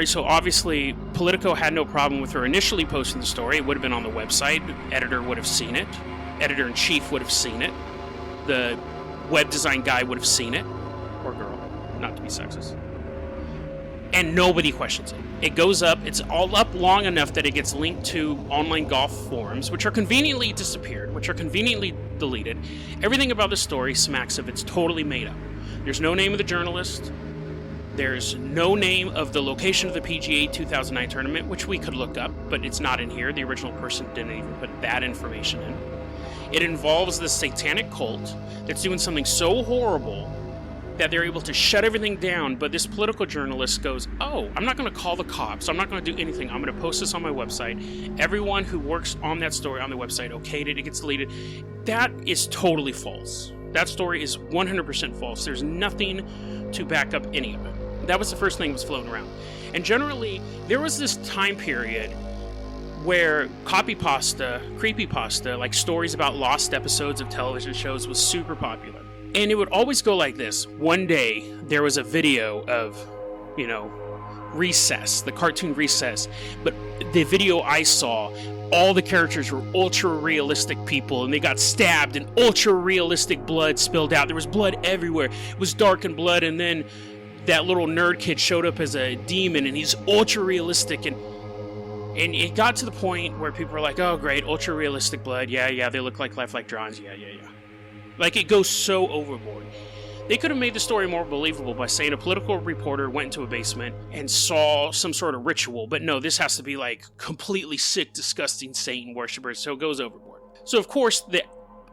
So obviously, Politico had no problem with her initially posting the story. It would have been on the website. Editor would have seen it. Editor-in-chief would have seen it. The web design guy would have seen it. Or girl, not to be sexist. And nobody questions it. It goes up. It's all up long enough that it gets linked to online golf forums, which are conveniently disappeared, which are conveniently deleted. Everything about the story smacks of it's totally made up. There's no name of the journalist. There's no name of the location of the PGA 2009 tournament, which we could look up, but it's not in here. The original person didn't even put that information in. It involves this satanic cult that's doing something so horrible that they're able to shut everything down, but this political journalist goes, oh, I'm not going to call the cops. I'm not going to do anything. I'm going to post this on my website. Everyone who works on that story on the website okayed it. It gets deleted. That is totally false. That story is 100% false. There's nothing to back up any of it. That was the first thing that was floating around. And generally, there was this time period where creepypasta, like stories about lost episodes of television shows, was super popular. And it would always go like this. One day, there was a video of, Recess, the cartoon Recess. But the video I saw, all the characters were ultra-realistic people, and they got stabbed, and ultra-realistic blood spilled out. There was blood everywhere. It was dark and blood, and then that little nerd kid showed up as a demon, and he's ultra-realistic, and it got to the point where people were like, oh, great, ultra-realistic blood, yeah, they look like lifelike drawings, yeah. Like, it goes so overboard. They could have made the story more believable by saying a political reporter went into a basement and saw some sort of ritual, but no, this has to be like completely sick, disgusting Satan worshippers, so it goes overboard. So of course, the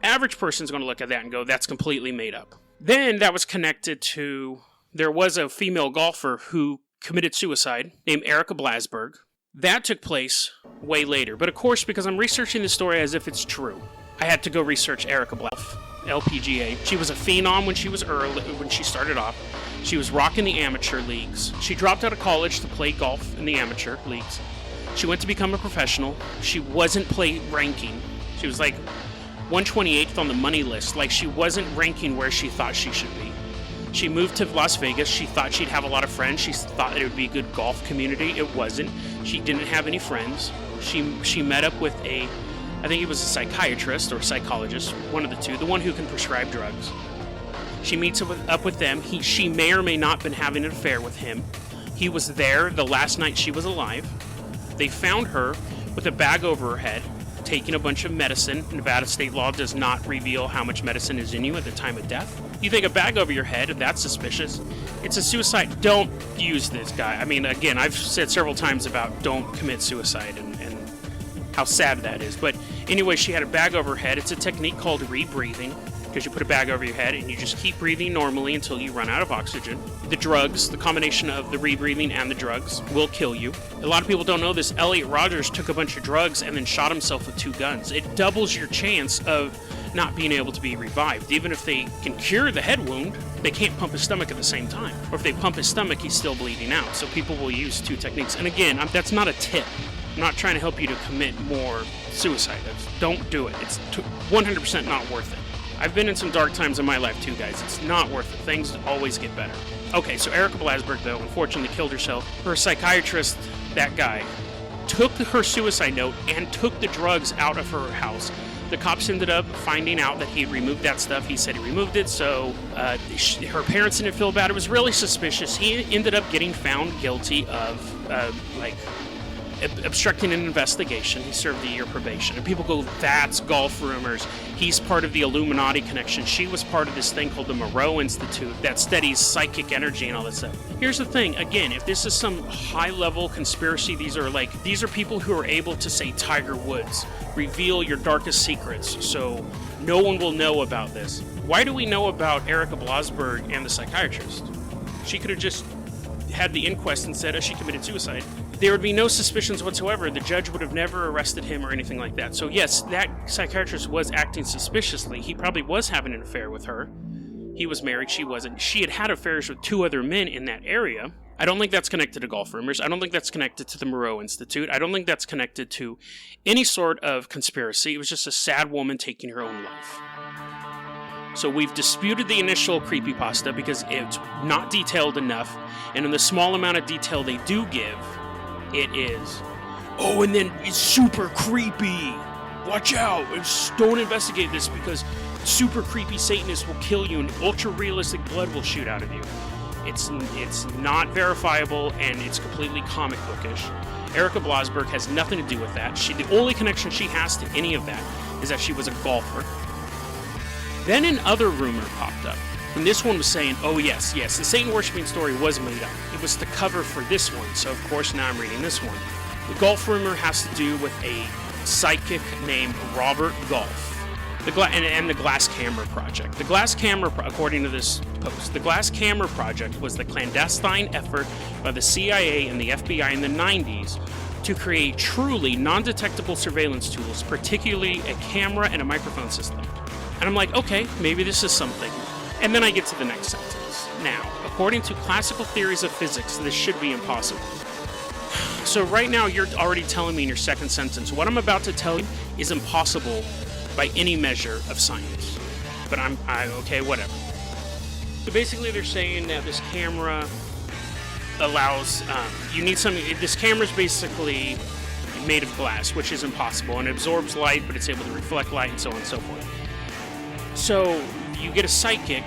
average person's going to look at that and go, that's completely made up. Then that was connected to, there was a female golfer who committed suicide named Erica Blasberg. That took place way later, but of course, because I'm researching the story as if it's true, I had to go research Erica Blasberg. LPGA. She was a phenom when she started off. She was rocking the amateur leagues. She dropped out of college to play golf in the amateur leagues. She went to become a professional. She wasn't ranking. She was like 128th on the money list. Like, she wasn't ranking where she thought she should be. She moved to Las Vegas. She thought she'd have a lot of friends. She thought that it would be a good golf community. It wasn't. She didn't have any friends. She met up with I think he was a psychiatrist or psychologist, one of the two, the one who can prescribe drugs. She meets up with them. She may or may not have been having an affair with him. He was there the last night she was alive. They found her with a bag over her head, taking a bunch of medicine. Nevada state law does not reveal how much medicine is in you at the time of death. You think a bag over your head, that's suspicious. It's a suicide. Don't use this guy. I mean, again, I've said several times about don't commit suicide and how sad that is. But anyway, she had a bag over her head. It's a technique called rebreathing, because you put a bag over your head and you just keep breathing normally until you run out of oxygen. The drugs, the combination of the rebreathing and the drugs, will kill you. A lot of people don't know this. Elliot Rogers took a bunch of drugs and then shot himself with 2 guns. It doubles your chance of not being able to be revived. Even if they can cure the head wound, they can't pump his stomach at the same time. Or if they pump his stomach, he's still bleeding out. So people will use 2 techniques. And again, that's not a tip. I'm not trying to help you to commit more suicide. Don't do it. It's 100% not worth it. I've been in some dark times in my life too, guys. It's not worth it. Things always get better. Okay, so Erica Blasberg, though, unfortunately killed herself. Her psychiatrist, that guy, took her suicide note and took the drugs out of her house. The cops ended up finding out that he had removed that stuff. He said he removed it, so her parents didn't feel bad. It was really suspicious. He ended up getting found guilty of, obstructing an investigation. He served a year probation. And people go, that's golf rumors. He's part of the Illuminati connection. She was part of this thing called the Moreau Institute that studies psychic energy and all that stuff. Here's the thing. Again, if this is some high-level conspiracy, these are people who are able to, say, Tiger Woods, reveal your darkest secrets, so no one will know about this. Why do we know about Erica Blasberg and the psychiatrist? She could have just had the inquest and said, she committed suicide. There would be no suspicions whatsoever. The judge would have never arrested him or anything like that. So yes, that psychiatrist was acting suspiciously. He probably was having an affair with her. He was married, she wasn't. She had had affairs with 2 other men in that area. I don't think that's connected to golf rumors. I don't think that's connected to the Moreau Institute. I don't think that's connected to any sort of conspiracy. It was just a sad woman taking her own life. So we've disputed the initial creepypasta because it's not detailed enough, and in the small amount of detail they do give, it is. Oh, and then it's super creepy. Watch out! Don't investigate this because super creepy Satanists will kill you and ultra-realistic blood will shoot out of you. It's not verifiable and it's completely comic bookish. Erica Blasberg has nothing to do with that. The only connection she has to any of that is that she was a golfer. Then another rumor popped up, and this one was saying, oh yes, the Satan worshipping story was made up. It was the cover for this one, so of course now I'm reading this one. The golf rumor has to do with a psychic named Robert Golf. And the Glass Camera Project. The Glass Camera, according to this post, the Glass Camera Project was the clandestine effort by the CIA and the FBI in the 90s to create truly non-detectable surveillance tools, particularly a camera and a microphone system. And I'm like, okay, maybe this is something. And then I get to the next sentence. Now, according to classical theories of physics, this should be impossible. So right now, you're already telling me in your second sentence, what I'm about to tell you is impossible by any measure of science. But I'm okay, whatever. So basically they're saying that this camera allows, you need something, this camera's basically made of glass, which is impossible, and it absorbs light, but it's able to reflect light, and so on and so forth. So you get a psychic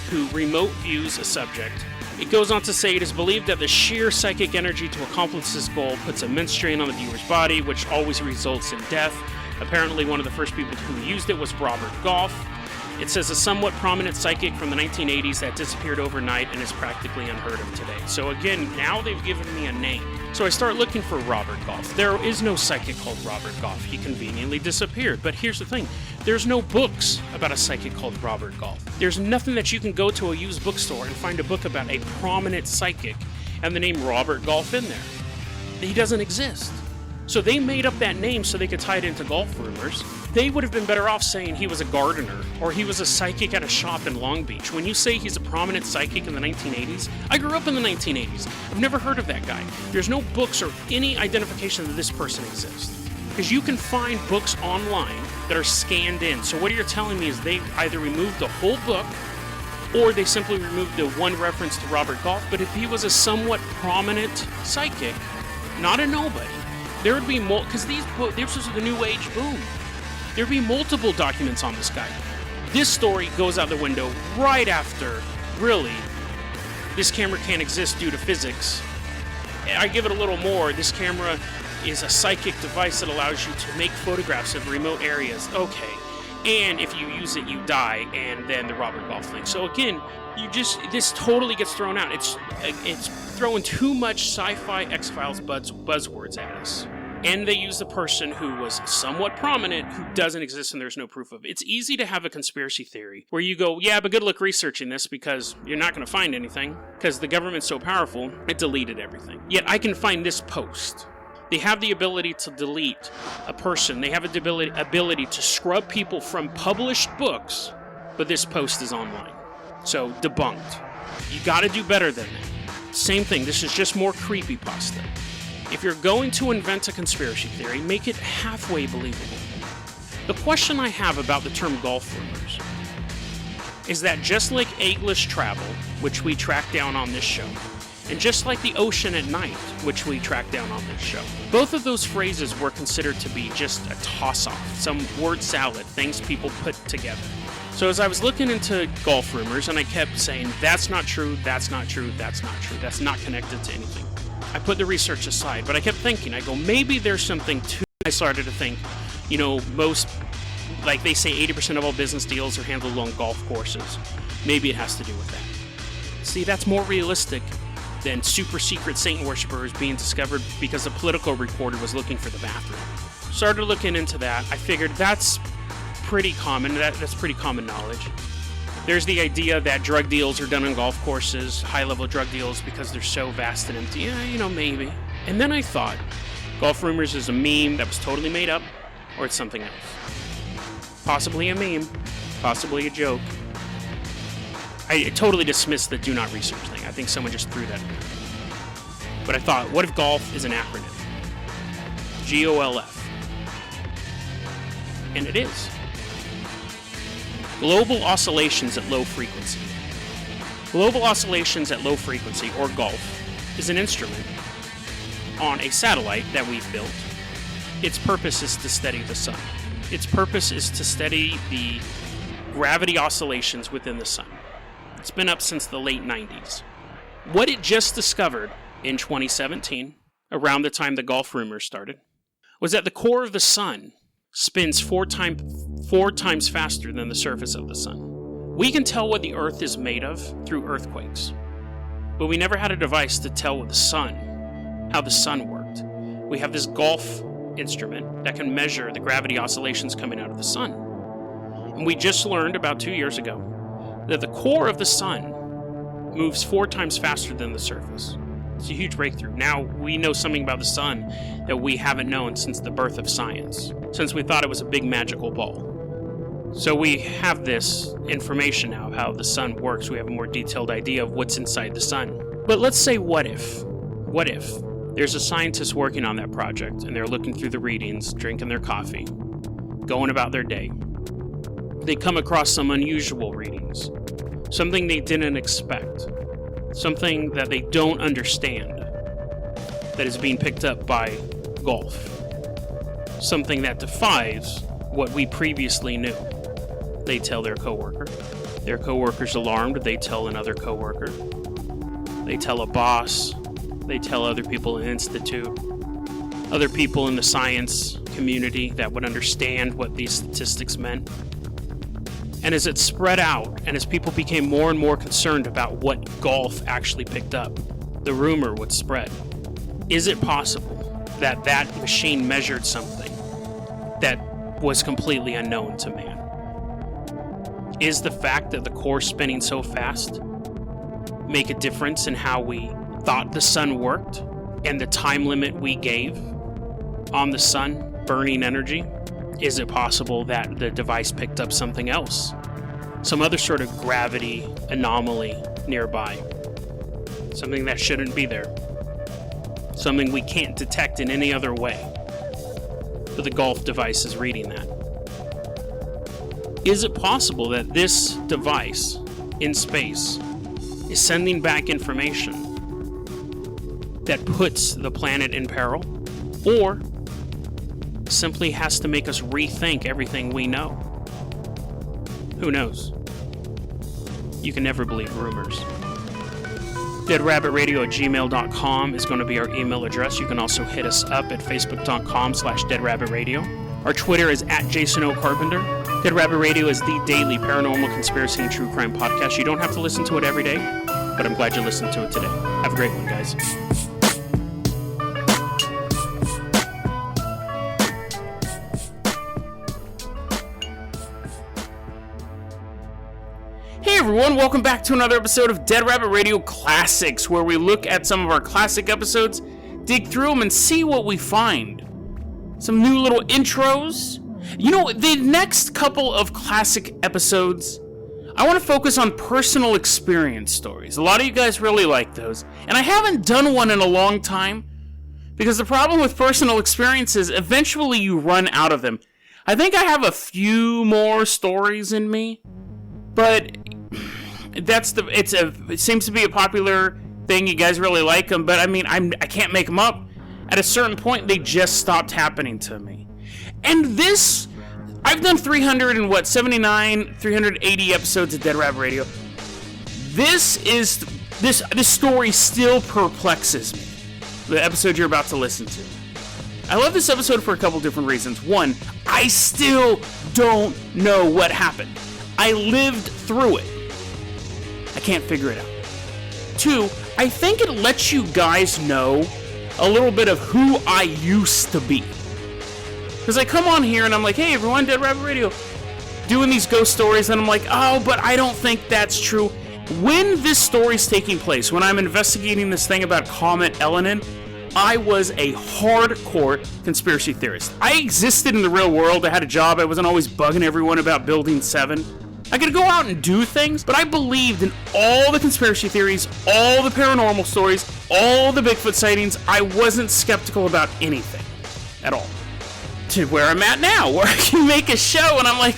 who remote views a subject. It goes on to say it is believed that the sheer psychic energy to accomplish this goal puts immense strain on the viewer's body, which always results in death. Apparently, one of the first people who used it was Robert Golf. It says a somewhat prominent psychic from the 1980s that disappeared overnight and is practically unheard of today. So again, now they've given me a name. So I start looking for Robert Golf. There is no psychic called Robert Golf. He conveniently disappeared. But here's the thing. There's no books about a psychic called Robert Golf. There's nothing that you can go to a used bookstore and find a book about a prominent psychic and the name Robert Golf in there. He doesn't exist. So they made up that name so they could tie it into golf rumors. They would have been better off saying he was a gardener or he was a psychic at a shop in Long Beach. When you say he's a prominent psychic in the 1980s, I grew up in the 1980s. I've never heard of that guy. There's no books or any identification that this person exists. Because you can find books online that are scanned in. So what you're telling me is they either removed the whole book or they simply removed the one reference to Robert Golf. But if he was a somewhat prominent psychic, not a nobody, there would be more, because this was the New Age boom. There'd be multiple documents on this guy. This story goes out the window right after, really, this camera can't exist due to physics. I give it a little more. This camera is a psychic device that allows you to make photographs of remote areas. Okay. And if you use it, you die. And then the Robert Golf thing. So again, this totally gets thrown out. It's throwing too much sci-fi X-Files buzzwords at us. And they use the person who was somewhat prominent who doesn't exist and there's no proof of it. It's easy to have a conspiracy theory where you go, yeah, but good luck researching this because you're not going to find anything because the government's so powerful, it deleted everything. Yet I can find this post. They have the ability to delete a person. They have the ability to scrub people from published books, but this post is online. So, debunked. You got to do better than that. Same thing, this is just more creepypasta. If you're going to invent a conspiracy theory, make it halfway believable. The question I have about the term golf rumors is that just like eggless travel, which we track down on this show, and just like the ocean at night, which we track down on this show, both of those phrases were considered to be just a toss-off, some word salad, things people put together. So as I was looking into golf rumors, and I kept saying, that's not true, that's not true, that's not true, that's not connected to anything, I put the research aside, but I kept thinking, I go, maybe there's something to it. I started to think, most, like they say 80% of all business deals are handled on golf courses. Maybe it has to do with that. See, that's more realistic than super secret Satan worshippers being discovered because a political reporter was looking for the bathroom. Started looking into that. I figured that's pretty common. That's pretty common knowledge. There's the idea that drug deals are done on golf courses, high-level drug deals, because they're so vast and empty. Yeah, maybe. And then I thought, golf rumors is a meme that was totally made up, or it's something else. Possibly a meme, possibly a joke. I totally dismissed the do not research thing. I think someone just threw that in there. But I thought, what if golf is an acronym? GOLF. And it is. Global oscillations at low frequency. Global oscillations at low frequency, or GOLF, is an instrument on a satellite that we've built. Its purpose is to study the sun. Its purpose is to study the gravity oscillations within the sun. It's been up since the late 90s. What it just discovered in 2017, around the time the GOLF rumors started, was that the core of the sun spins four times faster than the surface of the sun. We can tell what the Earth is made of through earthquakes, but we never had a device to tell the sun how the sun worked. We have this GOLF instrument that can measure the gravity oscillations coming out of the sun. And we just learned about 2 years ago that the core of the sun moves 4 times faster than the surface. It's a huge breakthrough. Now we know something about the sun that we haven't known since the birth of science, since we thought it was a big magical ball. So we have this information now of how the sun works. We have a more detailed idea of what's inside the sun. But let's say, what if? What if there's a scientist working on that project and they're looking through the readings, drinking their coffee, going about their day. They come across some unusual readings, something they didn't expect, something that they don't understand that is being picked up by GOLF, something that defies what we previously knew. They tell their coworker. Their coworker's alarmed. They tell another coworker. They tell a boss. They tell other people in the institute, other people in the science community that would understand what these statistics meant. And as it spread out, and as people became more and more concerned about what GOLF actually picked up, the rumor would spread. Is it possible that that machine measured something that was completely unknown to man? Is the fact that the core spinning so fast make a difference in how we thought the sun worked and the time limit we gave on the sun burning energy? Is it possible that the device picked up something else? Some other sort of gravity anomaly nearby. Something that shouldn't be there. Something we can't detect in any other way. But the GOLF device is reading that. Is it possible that this device in space is sending back information that puts the planet in peril? Or simply has to make us rethink everything we know? Who knows? You can never believe rumors. DeadRabbitRadio@gmail.com is going to be our email address. You can also hit us up at Facebook.com/DeadRabbitRadio. Our Twitter is @JasonOCarpenter. Dead Rabbit Radio is the daily paranormal, conspiracy, and true crime podcast. You don't have to listen to it every day, but I'm glad you listened to it today. Have a great one, guys. Hey everyone, welcome back to another episode of Dead Rabbit Radio Classics, where we look at some of our classic episodes, dig through them, and see what we find. Some new little intros. You know, the next couple of classic episodes, I want to focus on personal experience stories. A lot of you guys really like those, and I haven't done one in a long time, because the problem with personal experiences, eventually you run out of them. I think I have a few more stories in me, but it seems to be a popular thing. You guys really like them, but I mean, I can't make them up. At a certain point, they just stopped happening to me. And this, I've done 380 episodes of Dead Rabbit Radio. This story still perplexes me. The episode you're about to listen to. I love this episode for a couple different reasons. One, I still don't know what happened. I lived through it. I can't figure it out. Two, I think it lets you guys know a little bit of who I used to be. Because I come on here and I'm like, hey everyone, Dead Rabbit Radio, doing these ghost stories, and I'm like, oh, but I don't think that's true. When this story's taking place, when I'm investigating this thing about Comet Elenin, I was a hardcore conspiracy theorist. I existed in the real world. I had a job. I wasn't always bugging everyone about Building 7. I could go out and do things, but I believed in all the conspiracy theories, all the paranormal stories, all the Bigfoot sightings. I wasn't skeptical about anything at all. To where I'm at now, where I can make a show and I'm like,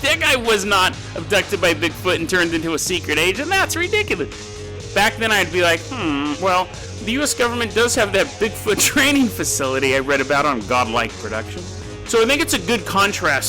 That guy was not abducted by Bigfoot and turned into a secret agent. That's ridiculous. Back then, I'd be like, well, the U.S. government does have that Bigfoot training facility I read about on Godlike Productions. So I think it's a good contrast